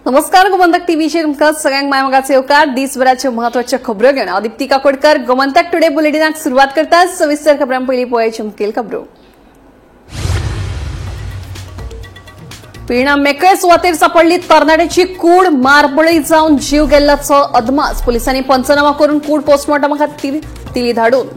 नमस्कार गोमंतक टीव्हीचेर तुमकां सगळ्यांक मायमोगाचे येवकार दिसभराच्यो म्हत्वाच्यो खबरो घेवन हांव दीप्ती काकोडकर गोमंतक टुडे बुलेटिनाक सुरवात करता। सविस्तर खबरां पयलीं पळोवया मुखेल खबरो। पिर्णा मेकळे सुवातेर सापडली तरणाट्याची कूड, मारबळी जावन जीव गेल्ल्याचो अदमास। पुलिसांनी पंचनामा करून कूड पोस्टमॉर्टमा खातीर दिली धाडून।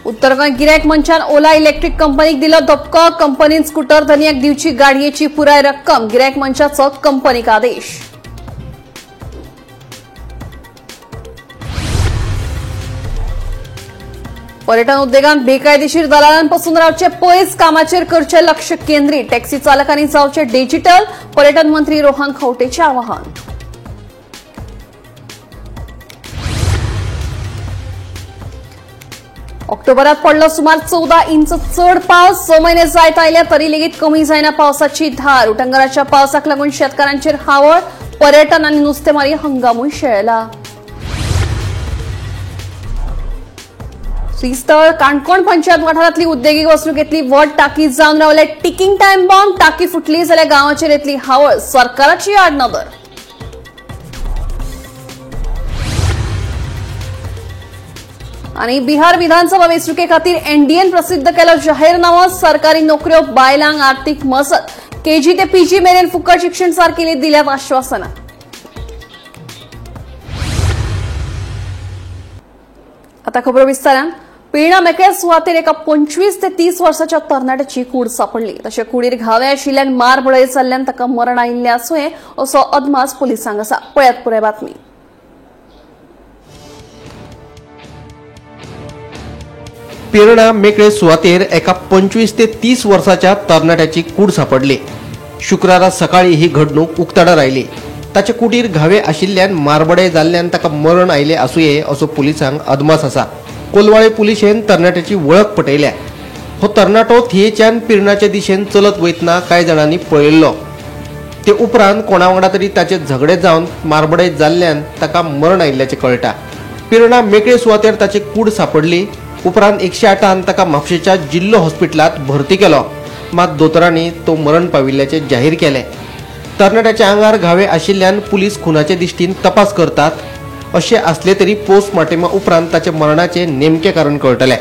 उत्तर गोंय गिरायक मंचान ओला इलेक्ट्रिक कंपनीक दिलो धपको। कंपनीन स्कूटर धनियाक दिवची गाडयेची पुराय रक्कम। गिरायक मंचाचो कंपनीक आदेश। पर्यटन उद्देगांत बेकायदेशीर दलालांपासून रावचे पयस, कामाचेर करचे लक्ष केंद्रीत। टॅक्सी चालकांनी जावचे डिजिटल। पर्यटन मंत्री रोहन खंवटेचे आवाहन। ऑक्टोबरात पडलो सुमार 14 इंच चढ पावस। 6 महिने जायत आयले तरी लेगीत कमी जायना पावसाची धार। उटंगराच्या पावसाक लागून शेतकारांचेर हावळ। पर्यटन आनी नुस्तेमारी हंगामूय शेळला। श्रीस्थळ काणकोण पंचायत वाठारांतली उद्देगीक वसणुकेतली व्हड टाकी जावन रावले टिकिंग टायम बॉम्ब। टाकी फुटली जाल्यार गांवाचेर येतली हावळ। सरकाराची आडनदर। आणि बिहार विधानसभा वेंचणुके खातीर एनडीएन प्रसिद्ध केलो जाहीरनामो। सरकारी नोकऱ्यो, बायलांक आर्थीक मसत, केजी ते पीजी मेरेन फुकट शिक्षण सारकेली दिल्यात आश्वासनां। आता खबर विस्तारान। पिर्णा मेकळे सुवातेर एका 25 ते 30 वर्साच्या तरणाट्याची कूड सापडली। तशें कुडीर घावे आशिल्ल्यान मारबळय जाल्ल्यान ताका मरण आयिल्लें आसूं असो अदमास पुलिसांक आसा। पळयात पुराय बातमी। पिर्णा मेकळे सुवातेर एका 25 ते 30 वर्साच्या तरणाट्याची कूड सापडली। शुक्रारा सकाळी ही घडणूक उक्ताडार आयली। ताचे कुडीर घावे आशिल्ल्यान मारबडे जाल्ल्यान ताका मरण आयले आसूये असो पुलिसांक अदमास आसा। कोलवाळे पुलिशेन तरणाट्याची वळख पटयल्या। हो तरणाटो थियेच्यान पिर्णाचे दिशेन चलत वयतना कांय जाणांनी पळयल्लो। ते उपरांत कोणा वांगडा तरी ताचे झगडे जावन मारबडे जाल्ल्यान ताका मरण आयिल्ल्याचें कळटा। पिर्णा मेकळे सुवातेर ताची कूड सापडली। उपरांत 108 ताका म्हापशेच्या जिल्लो हॉस्पिटलात भरती केलो, मात दोतोरांनी तो मरण पाविल्ल्याचे जाहीर केले। तरणाट्याच्या आंगार घावे आशिल्ल्यान पुलीस खुनाचे दिश्टीन तपास करतात। अशें आसले तरी पोस्टमॉर्टमा उपरांत ताचे मरणाचे नेमके कारण कळटले।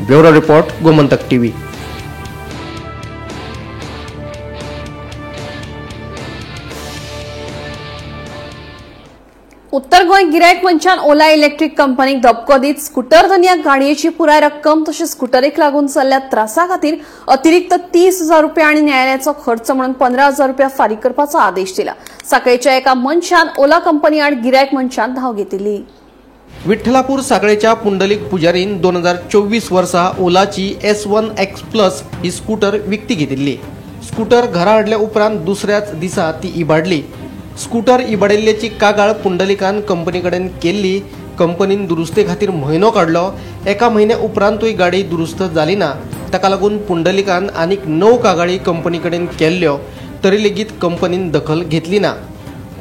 Bureau report Gomantak TV. उत्तर गोंय गिरायक मंचान ओला इलेक्ट्रिक कंपनीक धपको दीत स्कूटर धनियाक गाडयेची पुराय रक्कम तशेंच स्कूटरीक लागून जाल्ल्या त्रासा खातीर अतिरिक्त 30,000 रुपया आनी न्यायालयाचो खर्च म्हणून 15,000 रुपया फारीक करपाचो आदेश दिला। साखळेच्या एका मनशान ओला कंपनी आड गिरायक मंचान धाव घेतिल्ली। विठ्ठलापूर साखळेच्या पुंडलीक पुजारीन 2024 वर्सा ओलाची S1X+ ही स्कूटर विकती घेतिल्ली। स्कूटर घरा हाडल्या उपरांत दुसऱ्याच दिसा ती इबाडली। स्कूटर इबाडिल्ल्याची कागाळ पुंडलिकान कंपनी कडेन केल्ली। कंपनीन दुरुस्ते खातीर म्हयनो काडलो। एका म्हयन्या उपरांतूय गाडी दुरुस्त जाली ना। ताका लागून पुंडलिकान आनीक 9 कागाळी कंपनी कडेन केल्ल्यो, तरी लेगीत कंपनीन दखल घेतली ना।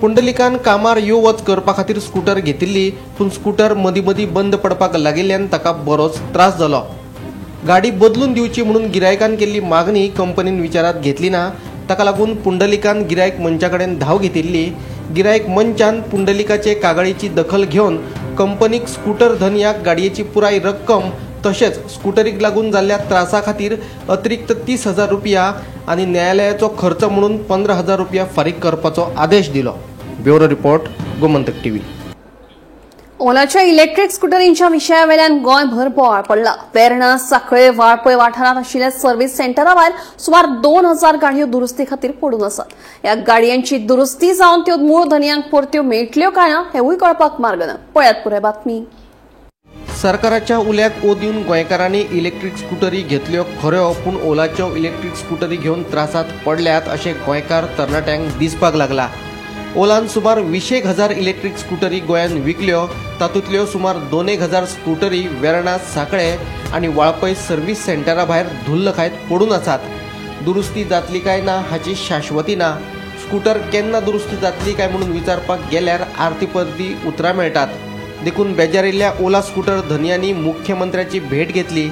पुंडलिकान कामार यो वच करपा खातीर स्कूटर घेतिल्ली, पूण स्कूटर मदीं मदीं बंद पडपाक लागिल्ल्यान ताका बरोच त्रास जालो। गाडी बदलून दिवची म्हणून गिरायकान केल्ली मागणी कंपनीन विचारात घेतली ना। ताका लागून पुंडलिकान गिरायक मंचा कडेन धाव घेतिल्ली। गिरायक मंचान पुंडलिकाचे कागाळीची दखल घेवन कंपनीक स्कूटर धनियाक गाडयेची पुराय रक्कम तशेंच स्कूटरीक लागून जाल्ल्या त्रासा खातीर अतिरिक्त 30,000 रुपया आनी न्यायालयाचो खर्च म्हणून 15,000 रुपया फारीक करपाचो आदेश दिलो। Bureau report Gomantak TV. ओलाच्या इलेक्ट्रिक स्कूटरींच्या विशयावेल्यान गोंयभर बोवाळ पडला। पेरणा, साखळे, वाळपय वाठारांत आशिल्ल्या सर्व्हिस सेंटरा भायर सुमार 2,000 गाडयो दुरुस्ती खातीर पडून आसात। ह्या गाडयांची दुरुस्ती जावन त्यो मूळ धनियांक परत्यो मेळटल्यो काय ना हेवूय कळपाक मार्ग ना। पळयात पुराय बातमी। सरकाराच्या उल्याक ओ दिवन गोंयकारांनी इलेक्ट्रिक स्कूटरी घेतल्यो खऱ्यो, पूण ओलाच्यो इलेक्ट्रिक स्कूटरी घेवन त्रासात पडल्यात अशें गोंयकार तरणाट्यांक दिसपाक लागला। ओलान सुमार 20,000 इलेक्ट्रिक स्कूटरी गोंयांत विकल्यो। तातूंतल्यो सुमार 2,000 स्कूटरी वेर्णा, साखळे आनी वाळपय सर्व्हिस सेंटरा भायर धुल्ल खायत पडून आसात। दुरुस्ती जातली काय ना हाची शाश्वती ना। स्कूटर केन्ना दुरुस्ती जातली काय म्हणून विचारपाक गेल्यार आर्तीपरती उतरां मेळटात। देखून बेजारिल्ल्या ओला स्कूटर धनियांनी मुख्यमंत्र्याची भेट घेतली।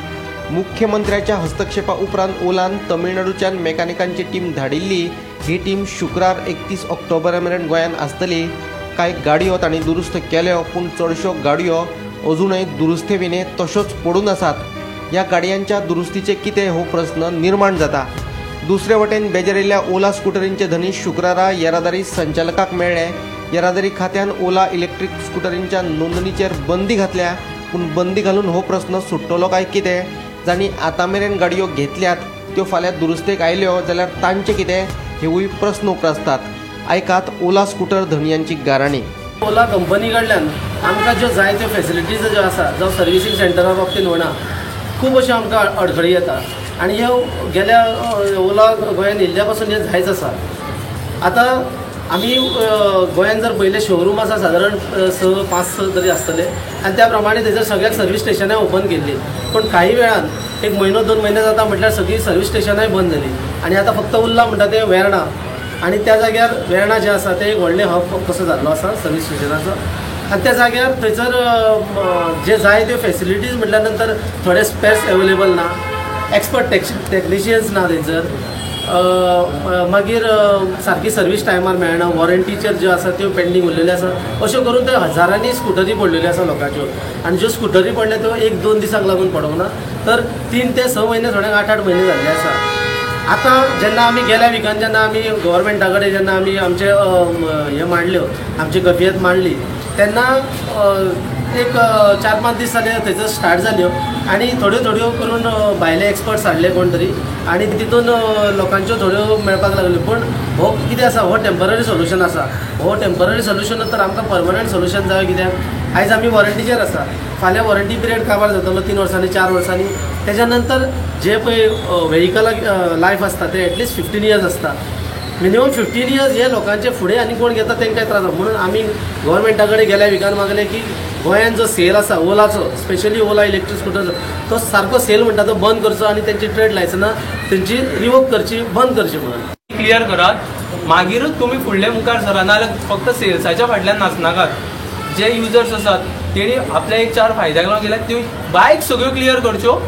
मुख्यमंत्र्याच्या हस्तक्षेपा उपरांत ओलान तमिळनाडूच्यान मेकॅनिकांची टीम धाडिल्ली. ही टीम शुक्रार 31 ऑक्टोबरा मेरेन गोंयांत आसतली. कांय गाडयो तांणी दुरुस्त केल्यो, पूण चडश्यो गाडयो अजूनय दुरुस्ते विने तश्योच पडून आसात. ह्या गाडयांच्या दुरुस्तीचे कितें हो प्रस्न निर्माण जाता. दुसरे वटेन बेजारिल्ल्या ओला स्कुटरींचे धनी शुक्रारा येरादारी संचालकाक मेळ्ळे. येरादारी खात्यान ओला इलेक्ट्रीक स्कुटरींच्या नोंदणीचेर बंदी घातल्या, पूण बंदी घालून हो प्रस्न सुट्टलो काय कितें. जांणी आतां मेरेन गाडयो घेतल्यात त्यो फाल्यां दुरुस्तेक आयल्यो जाल्यार तांचें कितें हेवूय प्रस्न उपरासतात. आयकात ओला स्कूटर धनियांची गाराणी. ओला कंपनी कडल्यान आमकां ज्यो जाय त्यो फॅसिलिटीज ज्यो आसा जावं सर्विसींग सेंटरा बाबतींत म्हणा खूब अश्यो आमकां अडखळी येता आनी ह्यो गेल्या ओला गोंयांत येयल्ल्या पासून हे जायच आसा. आतां आमी गोंयांत जर पयले शोरूम आसा सादारण 6-5 तरी आसतले आनी त्या प्रमाणे थंयसर सगळ्याक सर्वीस स्टेशनां ओपन केल्ली. पूण काही वेळान 1 म्हयनो 2 म्हयने जाता म्हटल्यार सगळीं सर्वीस स्टेशनांय बंद जाली आनी आतां फक्त उरला म्हणटा तें वेर्णा. आनी त्या जाग्यार वेर्णा जें आसा तें एक व्हडलें हब कसो जाल्लो आसा सर्वीस स्टेशनाचो. आनी त्या जाग्यार थंयसर जे जाय त्यो फॅसिलिटीज म्हटल्या नंतर थोडे स्पेर्स अवेलेबल ना, एक्सपर्ट टॅक्निशियन्स ना थंयसर, मागीर सारकी सर्वीस टायमार मेळना, वॉरंटीचेर ज्यो आसा त्यो पेंडींग उरलेल्यो आसा. अश्यो करून ते हजारांनी स्कुटरी पडलेल्यो आसा लोकांच्यो. आनी ज्यो स्कुटरी पडल्या त्यो 1-2 दिसांक लागून पडोंक ना, तर 3 ते 6 म्हयने थोड्यांक 8-8 म्हयने जाल्ले आसा. आतां जेन्ना आमी गेल्या विकान जेन्ना आमी गव्हर्मेंटा कडेन जेन्ना आमी आमचे हे मांडल्यो, आमची कफियत मांडली, तेन्ना एक 4-5 दीस जाले थंयसर स्टार्ट जाल्यो आनी थोड्यो करून भायले एक्सपर्ट्स हाडले कोण तरी आनी तितून लोकांच्यो थोड्यो मेळपाक लागल्यो. पूण हो कितें आसा, हो टेम्पररी सोल्युशन आसा. हो टेम्पररी सोल्युशन तर आमकां परमनंट सोल्युशन जाय. कित्याक आयज आमी वॉरंटीचेर आसा, फाल्यां वॉरंटी पिरियड काबार जातलो 3 वर्सांनी 4 वर्सांनी. तेज्या नंतर जे पळय व्हेहिकलाक लायफ आसता ते एटलिस्ट 15 इयर्स आसता. मिनिमम 15 इयर्स हे लोकांचे फुडें आनी कोण घेता तांकां त्रास जाता. म्हणून आमी गव्हर्मेंटा कडेन गेल्या विकान मागलें की गोंयांत जो सेल आसा ओलाचो, स्पेशली ओला इलेक्ट्रीक स्कुटर, तो सारको सेल म्हणटा तो बंद करचो आनी तेंची ट्रेड लायसनां तेंची रिवोक करची, बंद करची म्हणून क्लियर करात. मागीरूच तुमी फुडले मुखार सरा, नाजाल्यार फक्त सेल्साच्या फाटल्यान नाचनाकात. जे युजर्स आसात तेणी आपल्या एक 4 फायद्याक लागून गेल्यात त्यो बायक सगळ्यो क्लियर करच्यो.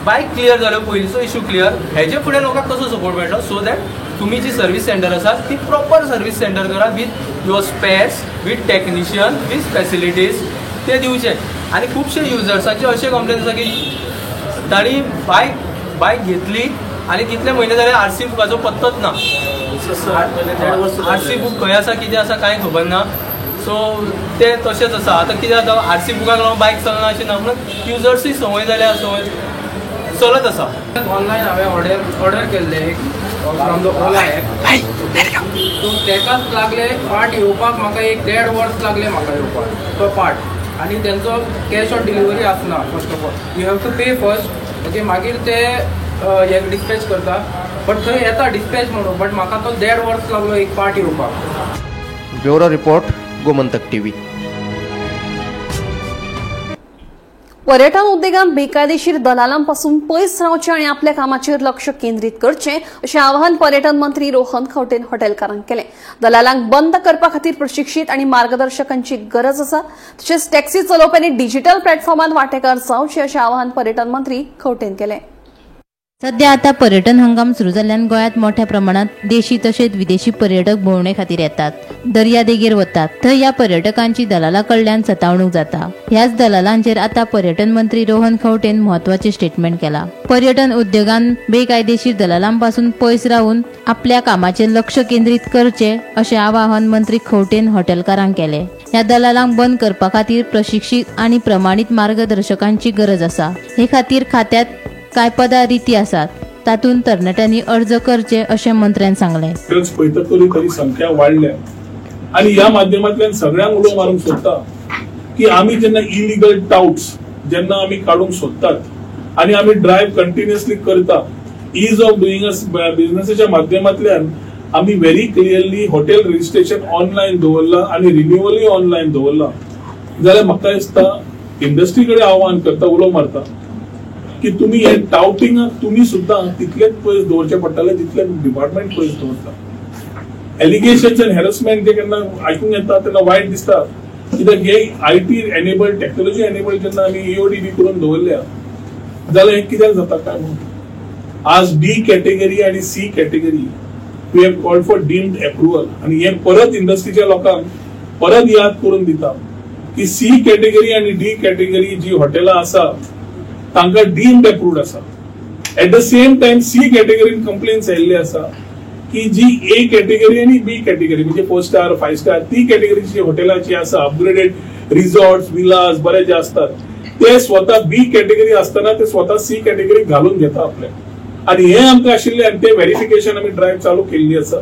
बायक क्लियर जाल्यो पयलींचो इशू क्लियर, हेजे फुडें लोकांक कसो सपोर्ट मेळटलो, सो दॅट तुम्ही जी सर्विस सेंटर आसा ती प्रॉपर सर्विस सेंटर करा with your spares, with technician, with facilities ते दिवचे. आनी खुबशे युजर्सांचे अशे कंप्लेन आसा की तांणी बायक घेतली आनी कितले म्हयने जाले आरसी बुकाचो पत्तोच ना. आरसी बुक खंय आसा कितें आसा कांय खबर ना. सो ते तशेंच आसा. आतां कितें जाता, आरसी बुकाक लागून बायक चलना अशें ना, म्हणून युजर्सूय संवय जाल्या, संवय चलत आसा. ऑनलायन हांवें ऑर्डर केल्ले एक from the Ola app. So तेकाच लागले पार्ट येवपाक म्हाका एक 1.5 वर्स लागले म्हाका येवपाक तो पार्ट. आनी तेंचो कॅश ऑन डिलिव्हरी आसना. First of all you have to pay first, okay. मागीर ते एक डिस्पॅच करता, बट थंय येता डिस्पॅच म्हणून, बट म्हाका तो 1.5 वर्स लागलो एक पार्ट येवपाक. Bureau report, Gomantak TV. पर्यटन उद्देगांत बेकायदेशीर दलालांपासून पयस रावचे आणि आपल्या कामाचेर लक्ष केंद्रीत करचें अशें आवाहन पर्यटन मंत्री रोहन खंवटेन हॉटेलकारांक केलें. दलालांक बंद करपा खातीर प्रशिक्षीत आणि मार्गदर्शकांची गरज आसा. तशेंच टॅक्सी चलोवप्यांनी डिजिटल प्लॅटफॉर्मांत वांटेकार जावचे अशें आवाहन पर्यटन मंत्री खंवटेन केलें. सध्या आता पर्यटन हंगाम सुरू जाल्ल्यान गोंयांत मोठ्या प्रमाणात देशी तसेच विदेशी पर्यटक भोंवणे खातीर येतात, दर्यादेगेर वतात. थंय ह्या पर्यटकांची दलालां कडल्यान सतावणूक जाता. ह्याच दलालांचेर आता पर्यटन मंत्री रोहन खंवटेन म्हत्वाचे स्टेटमेंट केला. पर्यटन उद्योगांत बेकायदेशीर दलालांपासून पयस रावून आपल्या कामाचेर लक्ष केंद्रीत करचे अशें आवाहन मंत्री खंवटेन हॉटेलकारांक केलें. ह्या दलालांक बंद करपा खातीर प्रशिक्षीत आणि प्रमाणीत मार्गदर्शकांची गरज आसा. हे खातीर खात्यात काय पदारिती आसात, तातूंत तरणाट्यांनी अर्ज करचे अशें मंत्र्यान सांगलें. तरी संख्या वाढल्या आणि या माध्यमांतल्यान सगळ्यांक उलो मारूंक सोदता की आमी जेन्ना इलिगल टाउट्स जेन्ना आमी काडूंक सोदतात आणि आमी ड्रायव्ह कंटिन्युअसली करता, इज ऑफ डुईंग बिझनेसाच्या माध्यमांतल्यान आमी very clearly hotel registration online दवरला आणि रिन्युअलूय ऑनलायन दवरला. जाल्यार म्हाका दिसता इंडस्ट्री कडेन आव्हान करता, उलो मारता की तुम्ही हे टाउटिंगाक तुम्ही सुद्धा तितलेच पयस दवरचे पडटले जितले डिपार्टमेंट पयस दवरता. एलिगेशन्स अँड हॅरसमेंट जे केन्ना आयकूंक येता तेन्ना वायट दिसता. कित्याक हे IT एनेबल्ड टेक्नॉलॉजी एनेबल्ड जेन्ना आमी EOD बी करून दवरल्या, जाल्यार हें कित्याक जाता काय म्हणून आज डी कॅटेगरी आणि C category we have called for deemed approval आणि हे परत इंडस्ट्रीच्या लोकांक परत याद करून दिता की सी कॅटेगरी आणि डी कॅटेगरी जी हॉटेलां आसा तांकां डीम्ड अप्रुव्ड आसा. At the same time C कॅटेगरीन कंप्लेन्स आयिल्ली आसा की जी ए कॅटेगरी आणि बी कॅटेगरी म्हणजे 4 स्टार 5 स्टार ती कॅटेगरीची हॉटेलां जी आसा अपग्रेडेड रिसॉर्ट्स विलास बरे जे असतात ते स्वतः बी कॅटेगरी असताना ते स्वतः सी कॅटेगरी घालून घेता आपल्या आणि हे आमकां आशिल्ले आणि ते व्हेरिफिकेशन आमी ड्रायव्ह चालू केल्ली आसा.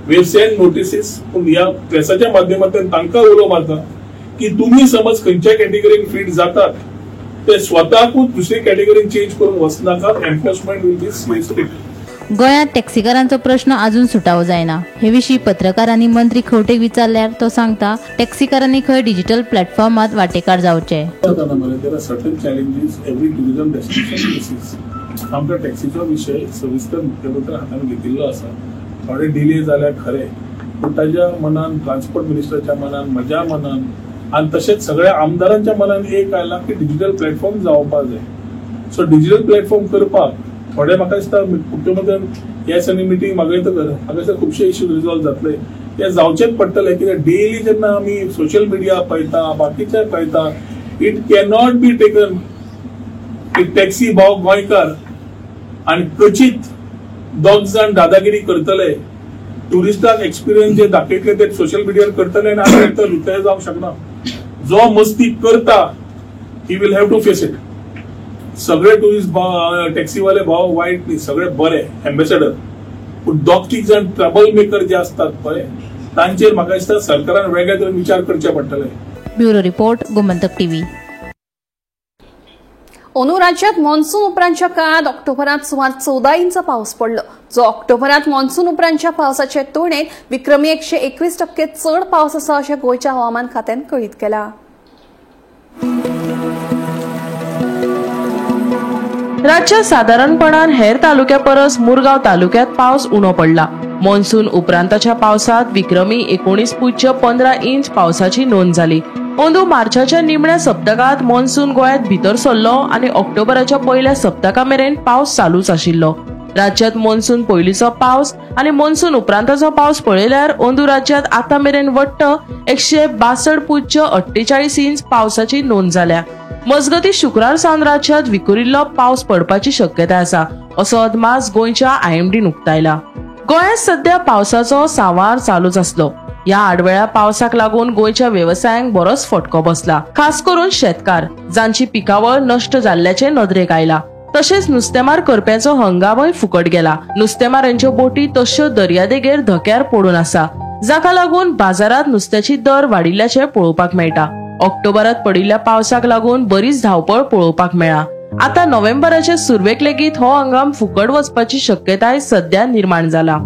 वी हॅव सेंड नोटिसीस पूण ह्या प्रेसाच्या माध्यमांतल्यान तांकां उलो मारता की तुम्ही समज खंयच्या कॅटेगरीन फिट जातात ते स्वताकूच दुसरी कॅटेगरीन चेंज करून वचनाकात. Enforcement will be strict. गोंयांत टॅक्सीकारांचो प्रश्न अजून सुटावो जायना. हे विशीं पत्रकारांनी मंत्री खंवटेक विचारल्यार तो सांगता टॅक्सीकारांनी खंय डिजिटल प्लॅटफॉर्मात वांटेकार जावचे. Certain challenges every tourism destination faces. आमकां टॅक्सीचो विशय सविस्तर मुख्यमंत्री हातान घेतिल्लो आसा. थोडे डिले जाल्यार खरे पूण ताच्या मनान ट्रान्सपोर्ट मिनिस्टरच्या मनान म्हज्या मनान आणि तशेंच सगळ्या आमदारांच्या मनान एक आयला की डिजिटल प्लॅटफॉर्म जावपाक जाय. सो डिजिटल प्लॅटफॉर्म करपाक थोडे म्हाका दिसता मुख्यमंत्र्यान ह्या दिसांनी मिटींग मागयतकर म्हाका दिसता खुबशे इश्यूज रिजॉल्व जातले. ते जावचेच पडटले कित्याक डेली जेन्ना आमी सोशल मिडिया पळयता बाकीचे पळयता इट कॅनॉट बी टेकन की टॅक्सी भाव गोंयकार आणि क्वचित दोग जाण दादागिरी करतले टुरिस्टाक एक्सपिरियन्स जे दाखयतले ते सोशल मिडियार करतले आनी आमी करतले ते जावंक शकना. जो मस्ती करता he will have to face it. सगळे टुरिस्ट टॅक्सीवाले भाव वाईट न्ही सगळे बरे एम्बेसेडर पूण दोग तीग जाण ट्रबल मेकर जे असतात पळय तांचेर म्हाका दिसता सरकारान वेगळ्या तरेन विचार करचे पडटले. Bureau report Gomantak TV. अंदू राज्यात मान्सून उपरांतच्या काळात ऑक्टोबरात सुमार 14 इंच पाऊस पडलो, जो ऑक्टोबरात मान्सून उपरांतच्या पावसाचे तुळनेत विक्रमी 121% चड पावस आसा अशें गोंयच्या हवामान खात्यान कळीत केला. राज्यात साधारणपणान हेर तालुक्या परस मुरगांव तालुक्यात पावस उणो पडला. मान्सून उपरांतच्या पावसात विक्रमी 19.15 इंच पावसाची नोंद जाली. अंदू मार्चाच्या निमण्या सप्तकात मान्सून गोंयांत भितर सरलो आनी ऑक्टोबराच्या पयल्या सप्तका मेरेन पावस चालूच आशिल्लो. राज्यात मान्सून पयलींचो पावस आनी मान्सून उपरांतचो पावस पळयल्यार अंदू राज्यात आतां मेरेन वट्ट 162.48 इंच पावसाची नोंद जाल्या. मजगती शुक्रार सावन राज्यात विखुरिल्लो पावस पडपाची शक्यताय आसा असो अदमास गोंयच्या IMDन उक्तायला. गोंयांत सध्या पावसाचो सांवार चालूच आसलो. या आडवेळ्या पावसाक लागून गोंयच्या वेवसायांक बरोच फटको बसला, खास करून शेतकार जांची पिकावळ नष्ट जाल्ल्याचे नदरेक आयला. तशेंच नुस्तेमार करप्याचो हंगामय फुकट गेला. नुस्तेमारांच्यो बोटी तश्यो दर्यादेगेर धक्यार पडून आसा, जाका लागून बाजारात नुस्त्याची दर वाडिल्ल्याचे पळोवपाक मेळटा. ऑक्टोबरात पडिल्ल्या पावसाक लागून बरीच धावपळ पळोवपाक मेळ्ळा. आता नोव्हेंबराच्या सुरवेक लेगीत हो हंगाम फुकट वचपाची शक्यताय सध्या निर्माण जाला.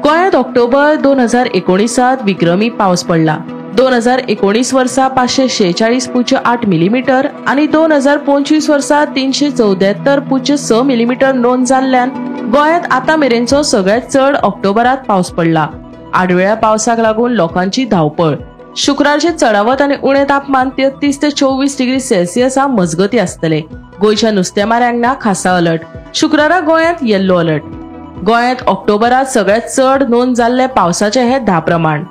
गोंयांत ऑक्टोबर 2019 विक्रमी पावस पडला. 2019 वर्सा 546.8 मिलीमीटर आणि 2025 वर्सा 374.6 मिलीमीटर नोंद जाल्ल्यान गोंयांत आतां मेरेनचो सगळ्यात चड ऑक्टोबरात पावस पडला. आडवेळ्या पावसाक लागून लोकांची धावपळ. शुक्रारचे चढावत आणि उणे तापमान 33 ते 24 डिग्री सेल्सियसा मजगती आसतले. गोंयच्या नुस्तेमारांक ना खासा अलर्ट. शुक्रारा गोंयांत येल्लो अलर्ट. गोंयांत ऑक्टोबरात सगळ्यात चड नोंद जाल्ले पावसाचे हे धा प्रमाण.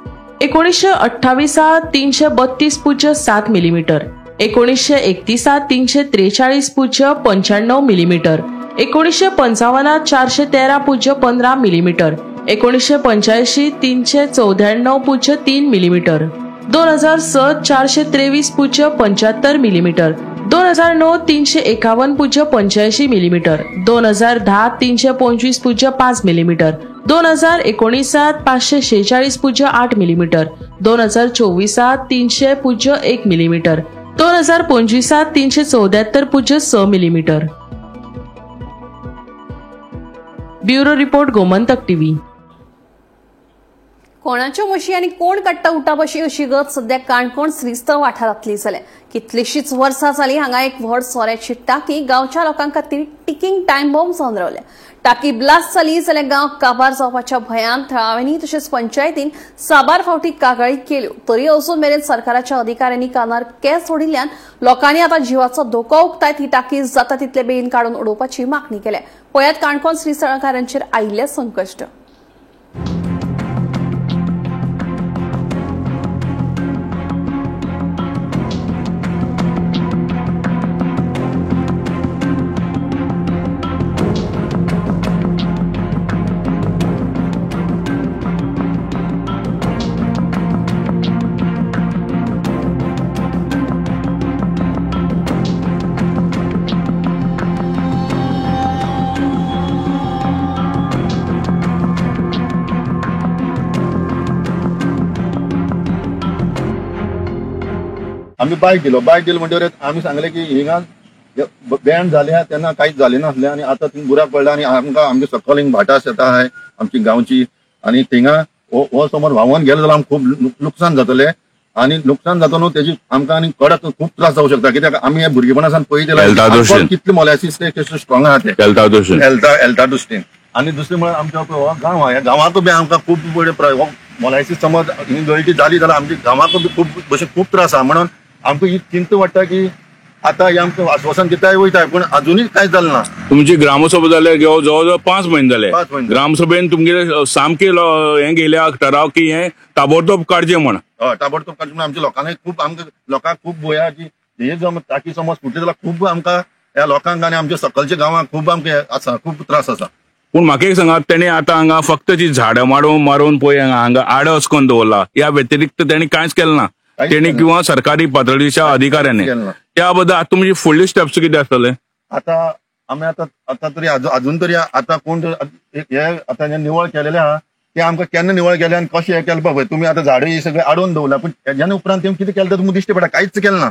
1928 332.7 millimetre, 1931 343.95 millimetre, 1955 413.15 millimetre, 1985 394.3 millimetre, 2007 423.75 millimetre, 2009 351.85 millimetre, 2010 325.5 millimetre, 2019 546.8 millimetre, 2024 300.1 millimetre, 2025 374.6 millimetre. Bureau report Gomantak TV. कोणाच्यो म्हशी आनी कोण काडटा उठाबशी अशी गत सध्या काणकोण श्रीस्थळ वाठारांतली जाल्या. कितलींशींच वर्सां जालीं हांगा एक व्हड सोऱ्याची टाकी गांवच्या लोकां खातीर टिकींग टायम बॉम्ब जावन रावल्या. टाकी ब्लास्ट जाली जाल्यार गांव काबार जावपाच्या भंयान थळाव्यांनी तशेंच पंचायतीन साबार फावटी कागाळी केल्यो. तरी अजून मेरेन सरकाराच्या अधिकाऱ्यांनी कानार केंस ओडिल्ल्यान लोकांनी आतां जिवाचो धोको उक्तायत ही टाकी जाता तितले बेगीन काडून उडोवपाची मागणी केल्या. पळयात काणकोण श्रीस्थळकारांचेर आयिल्ले संकश्ट. आम्ही बायक दिलो म्हणटकीर आम्ही सांगले की हिंगा बँड झाले तेन्ना कांयच जालें नासलें आनी आतां थिंग बुराक पडला आनी आमकां आमचे सकयल हिंग भाटास येता आहाय आमची गांवची आनी थिंगा हो समज व्हांवून गेलो जाल्यार आमकां खूब लुकसाण जातलें आनी लुकसाण जाता न्हू तेजी आमकां आनी कडक खूब त्रास जावं शकता कित्याक आमी हे भुरगेपणासान पळयलें कितले मोलायसीस ते स्ट्रॉंग आहा ते हेल्था दृश्टीन. आनी दुसरें म्हळ्यार आमचो हो गांव आहा ह्या गांवांक बी आमकां खूब बरें मोलायसीस समज ही गळटी जाली जाल्यार आमच्या गांवांक बी खूब त्रास आहा. म्हणून आमकां ही चिंता वाटता की आता हे आमकां आश्वासन दिताय वयताय पूण अजूनय कांयच जालें ना. तुमची ग्रामसभा जाल्यार जवळ 5 म्हयने जाले. ग्रामसभेन तुमगे सामके हे गेल्या ठराव की हे ताबडतोब काडचें म्हण. हय ताबडतोब काडचें म्हण आमच्या लोकांनी खूब आमकां लोकांक खूब भंय की हे जर टाकी समज फुटली जाल्यार खूब आमकां ह्या लोकांक आनी आमच्या सकलच्या गांवांक खूब आमकां आसा खूब त्रास आसा. पूण म्हाका एक सांगात तेणी आतां हांगा फक्त ती झाडां मारून पळय हांगा आड वचून दवरला. ह्या व्यतिरिक्त तेणी कांयच केलें ना तेणी किंवा सरकारी पातळीच्या अधिकाऱ्यांनी. त्या बद्दल आतां तुमची फुडली स्टेप्स कितें आसतले? आतां आमी आतां तरी अजून तरी आतां कोण हे आतां निवळ केलेले आहा ते आमकां केन्ना निवळ केले आनी कशें हे केलें पळय तुमी आतां झाडां ही सगळें आडोवन दवरला पूण हेज्या उपरांत तेमी कितें केलें तें तुमकां दिश्टी पडटा कांयच केलें ना.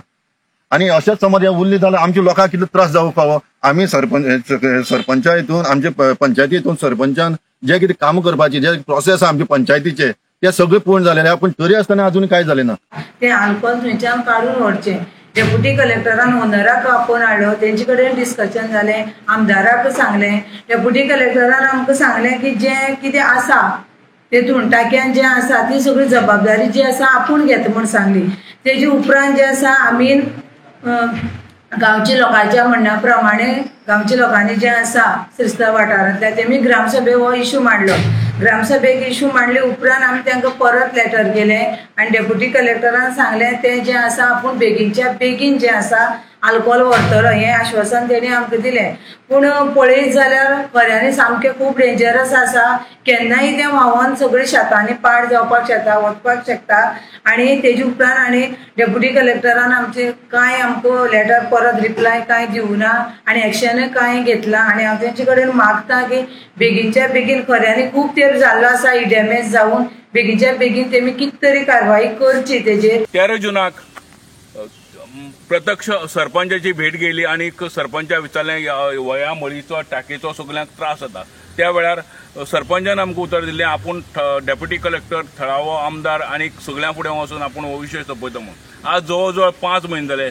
आनी अशेंच समज हे उरली जाल्यार आमच्या लोकांक कितले त्रास जावं फावो. आमी सरपंचा हितून आमचे पंचायती हितून सरपंचान जे कितें काम करपाचे जे प्रोसेस आहा आमचे पंचायतीचे ते सगळे पूर्ण जालेले पूण तरी आसतना अजून कांय जालें ना. ते अल्कोहोल थंयच्यान काडून व्हरचें. डेप्युटी कलेक्टरान ओनराक आपोवन हाडलो तेंचे कडेन डिस्कशन जालें. आमदाराक सांगलें डेप्युटी कलेक्टरान आमकां सांगलें की जें कितें आसा तेतून टाक्यान जें आसा ती सगळी जबाबदारी जी आसा आपूण घेता म्हूण सांगली. तेजे उपरांत जें आसा आमी गांवच्या लोकांच्या म्हणण्या प्रमाणे गांवच्या लोकांनी जें आसा श्रीस्थळ वाठारांतल्या तेमी ग्रामसभेक हो इशू मांडलो. ग्रामसभेक इशू मांडले उपरांत आमी तांकां परत लेटर केलें आनी डेप्युटी कलेक्टरान सांगलें तें जें आसा आपूण बेगीनच्या बेगीन जें आसा आल्कोहोल व्हरतलो हें आश्वासन तेणी आमकां दिलें. पूण पळयत जाल्यार खऱ्यांनी सामकें खूब डेंजरस आसा. केन्नाय तें व्हांवोन सगळीं शेतांनी पाड जावपाक शकता वचपाक शकता. आनी तेजे उपरांत आनी डेप्युटी कलेक्टरान आमचे कांय आमकां लेटर परत रिप्लाय कांय दिवना आनी एक्शनय कांय घेतला. आनी हांव तेंचे कडेन मागता की बेगीनच्या बेगीन खऱ्यांनी खूब तेंप जाल्लो आसा ही डॅमेज जावन बेगीनच्या बेगीन तेमी कितें तरी कारवाई करची तेजेर. 13 जुनाक प्रत्यक्ष सरपंचाची भेट गेली आणि सरपंचा विचारलें ह्या मळीचो टाकीचो सगळ्यांक त्रास जाता. त्या वेळार सरपंचान आमकां उतर दिल्लें आपूण डेप्युटी कलेक्टर थळावो आमदार आनी सगळ्यां फुडें वचून आपूण हो विशय सोंपयता म्हणून. आज जवळ जवळ 5 म्हयने जाले.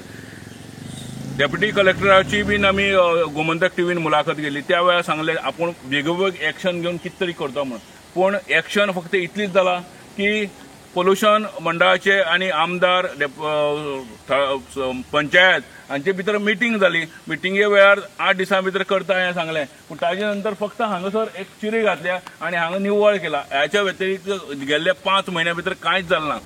डेप्युटी कलेक्टराची बीन आमी गोमंतक टीव्हीन मुलाखत गेली. त्या वेळार सांगलें आपूण बेगोबेग एक्शन घेवन कितें तरी करता म्हणून. पूण एक्शन फक्त इतलीच जाला की पोल्युशन मंडळाचे आनी आमदार पंचायत हांचे भितर मिटींग जाली. मिटींगे वेळार 8 दिसां भितर करता हें सांगलें. पूण ताजे नंतर फक्त हांगासर एक चिरी घातल्या आनी हांगा निवळ केला. ह्याच्या व्यतिरिक्त गेल्ल्या 5 म्हयन्या भितर कांयच जालें ना.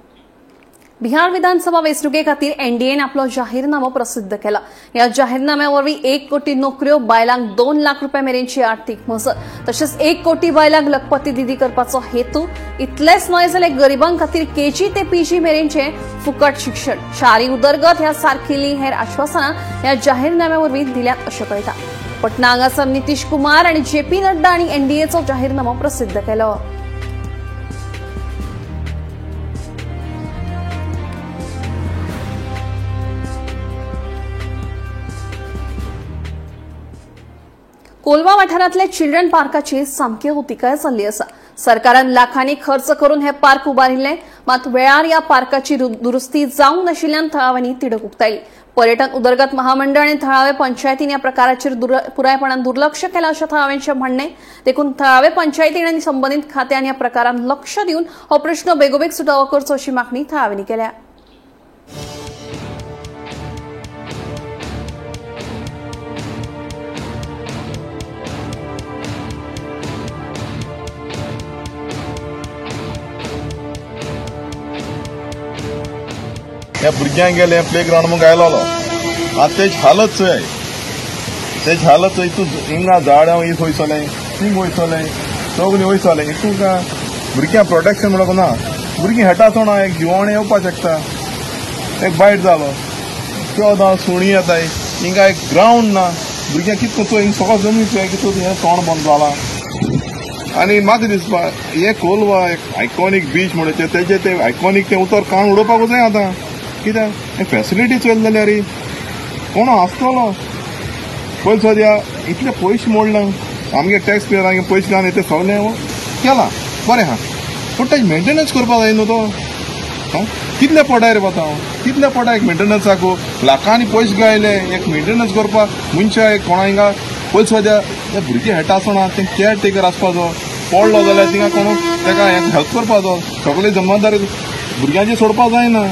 बिहार विधानसभा वेंचणुके खातीर एनडीएन आपलो जाहीरनामो प्रसिद्ध केला. ह्या जाहीरनाम्या वरवीं 1 कोटी नोकऱ्यो बायलांक 2 लाख रुपया मेरेनची आर्थीक मजत तशेंच 1 कोटी बायलांक लखपती दिदी करपाचो हेतू. इतलेंच न्हय जाल्यार गरिबांक खातीर केजी ते पीजी मेरेनचे फुकट शिक्षण शारी उदरगत ह्या सारकिल्लीं हेर आश्वासनां ह्या जाहीरनाम्या वरवीं दिल्यात अशें कळटा. पटना हांगासर नितीश कुमार आनी जेपी नड्डा हांणी एनडीएचो जाहीरनामो प्रसिद्ध केलो. कोलवा वाठारांतल्या चिल्ड्रन पार्काची सामकी उतिकाय जाल्ली आसा. सरकारान लाखांनी खर्च करून हे पार्क उबारिल्ले, मात वेळार ह्या पार्काची दुरुस्ती जावंक नाशिल्ल्यान थळाव्यांनी तिडक उक्तायली. पर्यटन उदरगत महामंडळ आनी थळावे पंचायतीन ह्या प्रकाराचेर पुरायपणान दुर्लक्ष केलां अशें थळाव्यांचें म्हणणें. देखून थळावे पंचायतीन आनी संबंदीत खात्यान ह्या प्रकारान लक्ष दिवन हो प्रश्न बेगोबेग सुटावो करचो अशी मागणी थळाव्यांनी केल्या. ह्या भुरग्यांक गेले प्ले ग्राउंड म्हूण गायलोलो आतां तेज हालत चोय तूं हिंगा झाडां ही वयसले थिंग वयसले सगळीं वयसले हितूंका भुरग्यां प्रोटेक्शन म्हणून ना. भुरगीं हेटासोना एक जिवाणें येवपाक शकता, एक बायट जालो चोदा सुणी येताय हिंगा एक ग्राउंड ना. भुरग्यां कितको चोय हिंग सगळो जमीन चोय कितू हें तोंड बंद जाला. आनी म्हाका दिसता हे कोलवा एक आयकॉनीक बीच म्हणून तेजे ते आयकॉनीक ते उतर काण उडोवपाक जाय आतां. कित्याक हे फेसिलिटी चोयल जाल्यार कोण आसतलो पयलीं सद्या इतले पयशे मोडले आमगे टॅक्स पेयरांक पयशे घालून ते सगळें केलां बरें आहा, पूण तेजे मेंटेनन्स करपाक जाय न्हू तो. कितले पडाय रे वता कितले पडाय एक मेंटेनन्साक लाखांनी पयशे गायले एक मेंटेनन्स करपाक मनशां एक कोणा हिंगा पयलीं सद्या ते भुरगे हेटा आसतना ते केअर टेकर आसपाचो. पडलो जाल्यार थिंगा कोण ताका हेल्प करपाचो. सगळे जबाबदारी भुरग्यांची सोडपाक जायना.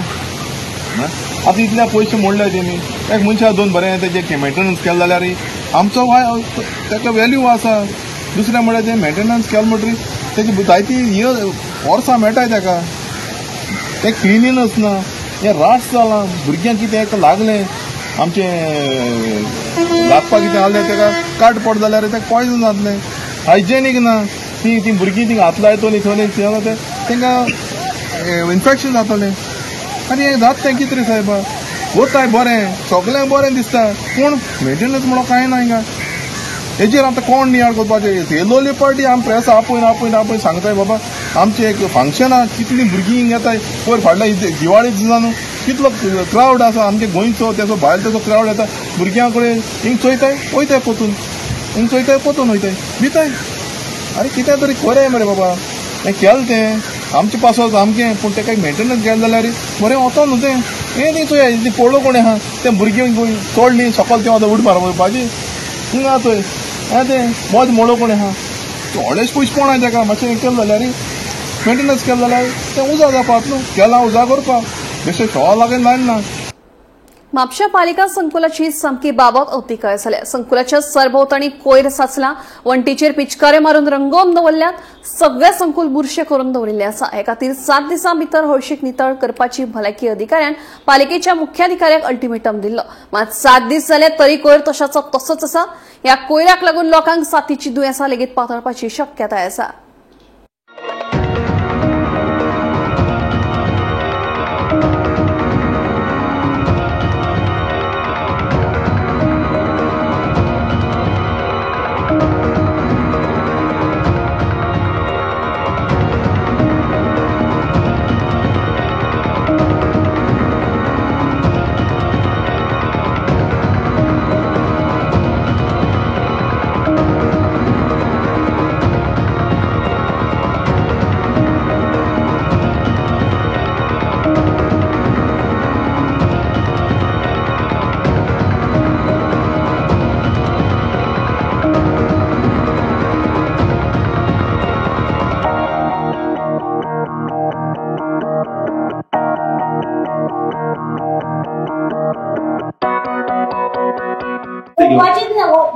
आतां इतले पयशे मोडले तेमी एक मनशाक दोन बरें तेजे मेंटेनन्स केलें जाल्यार आमचो ताका वॅल्यू आसा. दुसरें म्हळ्यार तें मेंटेनन्स केलें म्हणटरी तेजी जायती वर्सां मेळटाय ताका. तें क्लिनीनस ना, हें रास जालां. भुरग्यांक कितें हेका लागलें आमचें लागपाक कितें जालें ताका काट पड जाल्यार ताका पॉयजन जातलें. हायजेनीक ना, ती भुरगीं थिंगा हात लायतलीं थंय तांकां इन्फेक्शन जातलें. आनी हें जाता तें कितें रे सायबा वताय बरें सगळें बरें दिसता पूण मेंटेनन्स म्हणून कांय ना हिंगा. हेजेर आतां कोण नियाळ करपाचें. येलोली पार्टी आमी प्रेस आपयन सांगताय बाबा आमचें एक फंक्शन आहा कितलीं भुरगीं हिंगा येताय. पयर फाटल्या दिवाळी दिसान कितलो क्रावड आसा आमचे गोंयचो तेचो भायर तेचो क्रावड येता. भुरग्यां कडेन हिंग चोयताय वयताय पोतून हिंग चोयताय पोतून वयताय भिताय. अरे कितें तरी खरें मरे बाबा हें केलें तें आमचें पासत सामकें पूण तेका मेंटेनन्स केलें जाल्यार बरें वता न्हू तें. हें न्ही चोय ती पळोवं कोण आहा तें भुरगीं चड न्ही सकयल तें आतां उडी मारपाची हिंगा चोय हें तें मोज मोळो कोण आहा. थोडेच पयशे पडोय तेका मातशें हें केलें जाल्यार मेंटेनन्स केलें जाल्यार तें उजा जावपाक न्हू. केलां उजा करपाक बेश्टे शोवा लागून जायना. म्हापशा पालिका संकुलाची सामकी बाबत अतिकाय जाल्या. संकुलाच्या सरभोंवतणी कोयर साचला, वण्टीचेर पिचकारे मारून रंगोवन दवरल्यात. सगळे संकुल बुरशे करून दवरिल्ले आसा. हे खातीर 7 दिसां भितर हळशीक नितळ करपाची भलायकी अधिकाऱ्यान पालिकेच्या मुख्याधिकाऱ्याक अल्टिमेटम दिल्लो. मात 7 दीस जाले तरी कोयर तशाचो तसोच आसा. ह्या कोयराक लागून लोकांक साथीची दुयेंसां लेगीत पातळपाची शक्यताय आसा.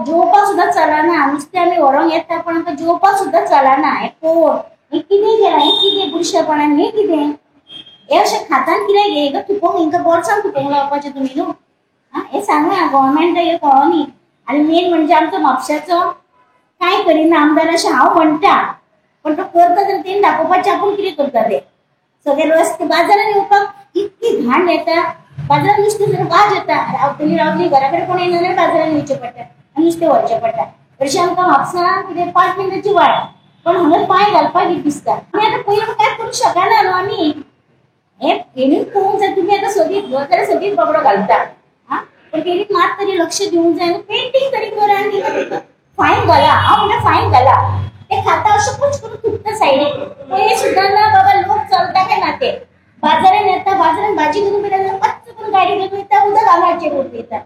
जेवपाक सुद्दां चलना. नुस्तें आमी व्हरोंक येता पण आतां जेवपाक सुद्दां चलना. हें पळोवन हें कितें केलां हें कितें बुरशेपणान हें कितें हें अशें खातान कित्याक हें थुकोवंक हिंकां बोर्सांक थुकोवंक लावपाचें तुमी न्हू. हें सांगया गोवोरमेंटाक हें कळोनी. आनी मेन म्हणजे आमचो म्हापशाचो कांय करिना आमदार अशें हांव म्हणटा पण तो करता जाल्यार तेणी दाखोवपाचें आपूण कितें करता तें. सगळे रस्ते बाजारान येवपाक इतकी घाण येता. बाजारात नुस्तें जर वाज येता रावतली घरा कडेन कोण येना जाल्यार बाजारान येवचें पडटा आनी नुस्तें व्हरचें पडटा. हरशीं आमकां म्हापसा कितें 5 मिनटाची वाट पण हांगा पांय घालपाक दिसता. आमी आतां पयलीं कांय करूंक शकना न्हू आमी. हें तेणीच पळोवंक जाय. तुमी आतां सदींच घर जाल्यार सदींच बाबडो घालता पण तेणीच मात तरी लक्ष दिवंक जाय. पेंटींग तरी करा आनी फायन घाला, हांव म्हणटा फायन घाला. ते खाता अशें कुच करून थुकता सायडीक. हे सुद्दां ना बाबा, लोक चलता काय ना ते बाजारान येता, बाजारान भाजी घेवन वयता जाल्यार पच्च करून गाडी घेवन वयता, उदक आंगाचेर वयता.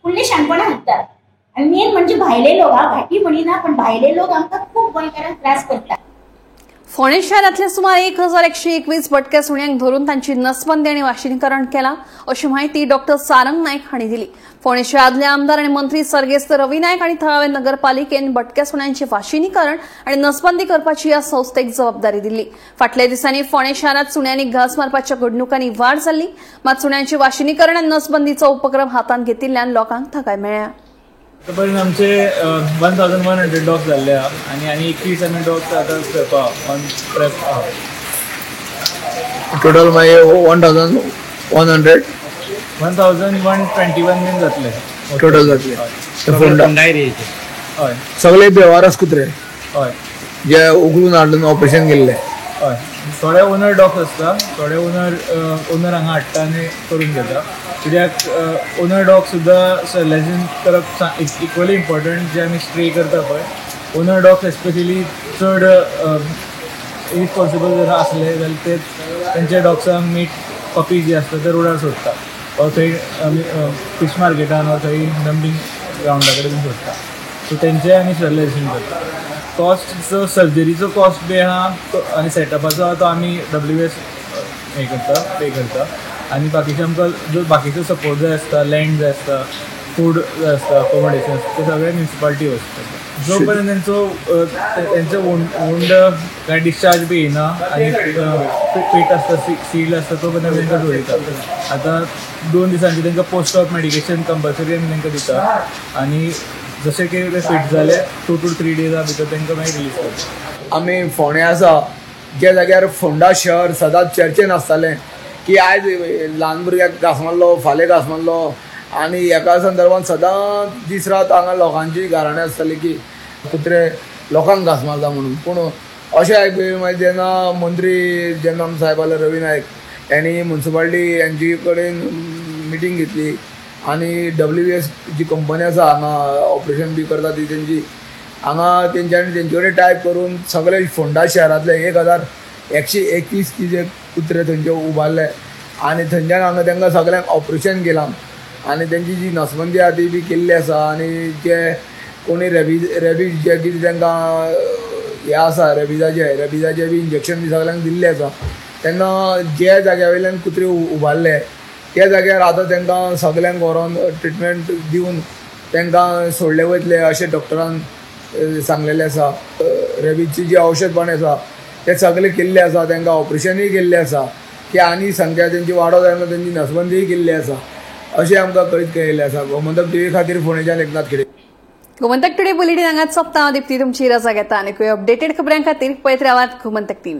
फुडले शाणपणां हाडटा. आणि मेन म्हणजे भायले लोक, घाटी म्हणिना पण भायले लोक आमकां खूब गोंयकारांक त्रास करता. फोंडें शहरातल्या सुमार 1121 भटक्या सुण्यांक धरून तांची नसबंदी आणि वाशिनीकरण केला, अशी माहिती डॉक्टर सारंग नायक हांणी दिली. फोंडें शहरातले आमदार आणि मंत्री सर्गेस्त रवी नायक आणि थळावे नगरपालिकेन भटक्या सुण्यांचे वाशिनीकरण आणि नसबंदी करपाची ह्या संस्थेक जबाबदारी दिल्ली. फाटल्या दिसांनी फोंडें शहरात सुण्यांनी घास मारपाच्या घडणुकांनी वाड जाल्ली, मात सुण्यांचे वाशिनीकरण आनी नसबंदीचो उपक्रम हातांत घेतिल्ल्यान लोकांक थाकाय मेळ्ळ्या. आतापर्यंत आमचे 1100 डॉग्स जाल्ले आहा आनी 21 आमी डॉग्स आतां करपा ऑन प्रेप आहा. टोटल मागीर 1100 1121 बीन जातले टोटल जातले. हय सगळे बेवारस कुत्रे हय जे उगलून हाडून ऑपरेशन केल्ले. हय थोडे ओनर डॉग्स आसता, थोडे ओनर हांगा हाडटा आनी करून घेता. कित्याक ओनर डॉग सुद्दां स्टरलायझेशन करप इक्वली इम्पॉर्टंट. जे आमी स्प्रे करता पळय ओनर डॉग्स एस्पेशली चड इरिस्पॉन्सिबल जर आसले जाल्यार ते तेंच्या डॉग्सांक मीट पपी जी आसता ते रोडार सोडटा वा थंय फिश मार्केटान वा थंय डंपिंग ग्रावंडा कडेन सोडटा. सो तेंचें आमी स्टरलायझेशन करता. कॉस्टचो सर्जरीचो कॉस्ट बी आहा आनी सेटअपाचो तो आमी WS हे करता पे करता. आनी बाकीचे आमकां जो बाकीचो सपोर्ट जाय आसता, लँड जाय आसता, फूड जाय आसता, अकोमोडेशन ते सगळे म्युनिसिपालिटी वचता. जो पर्यंत तेंचो वोंड काय डिस्चार्ज बी येना आनी पीट आसता सील आसता तो पर्यंत आमी तांकां दवरिता. आतां 2 दिसांची तांकां पोस्ट ऑफ मेडिकेशन कंपल्सरी आमी तांकां दिता आनी जशें की ते फीट जाले 2 to 3 डेजा भितर तांकां मागीर रिलीज करता. आमी फोंडें आसा ज्या जाग्यार फोंडा शहर सदांच चर्चेन आसतालें की आयज ल्हान भुरग्याक घास मारलो, फाल्यां घास मारलो आनी हेका संदर्भान सदांच दीस रात हांगा लोकांची गाराणें आसताली की कुत्रे लोकांक घास मारता म्हणून. पूण अशें आयकून मागीर जेन्ना मंत्री जेन्ना साहेब आले रवी नायक यांनी म्युनिसिपालिटी यांचे कडेन मिटींग घेतली आनी WS जी कंपनी आसा हांगा ऑपरेशन बी करता ती तेंची हांगा तेंच्यांनी तेंचे कडेन टायप करून सगळे फोंडा शहरांतले 1121 कितें कुत्रे थंयचे उबारले आनी थंयच्यान हांगा तांकां सगळ्यांक ऑपरेशन केलां आनी तेंची जी नसबंदी आहा ती बी केल्ली आसा. आनी जे कोणी रेबीज जे कितें तांकां हे आसा रेबिजाचे बी इंजेक्शन बी सगळ्यांक दिल्लें आसा. तेन्ना जे जाग्या वयल्यान कुत्रे उबारले त्या जाग्यार आतां तांकां सगळ्यांक व्हरोन ट्रिटमेंट दिवन तांकां सोडले वयतले अशें डॉक्टरान सांगलेलें आसा. रेबीजची जी औषधपाणी आसा ते सगळे केल्ले आसा, तांकां ऑपरेशनूय केल्लें आसा की आनी संख्या तेंची वाडत जायना, तेंची नसबंदीय केल्ली आसा अशें आमकां कळीत कळयल्लें आसा. गोमंतक TV खातीर फोंडेच्यान एकनाथ खिडे. गोमंतक टुडे बुलेटिन हांगाच सोंपता. दिप्ती तुमची रजा घेता आनी अपडेटेड खबरां खातीर पळयत रावात गोमंतक TV.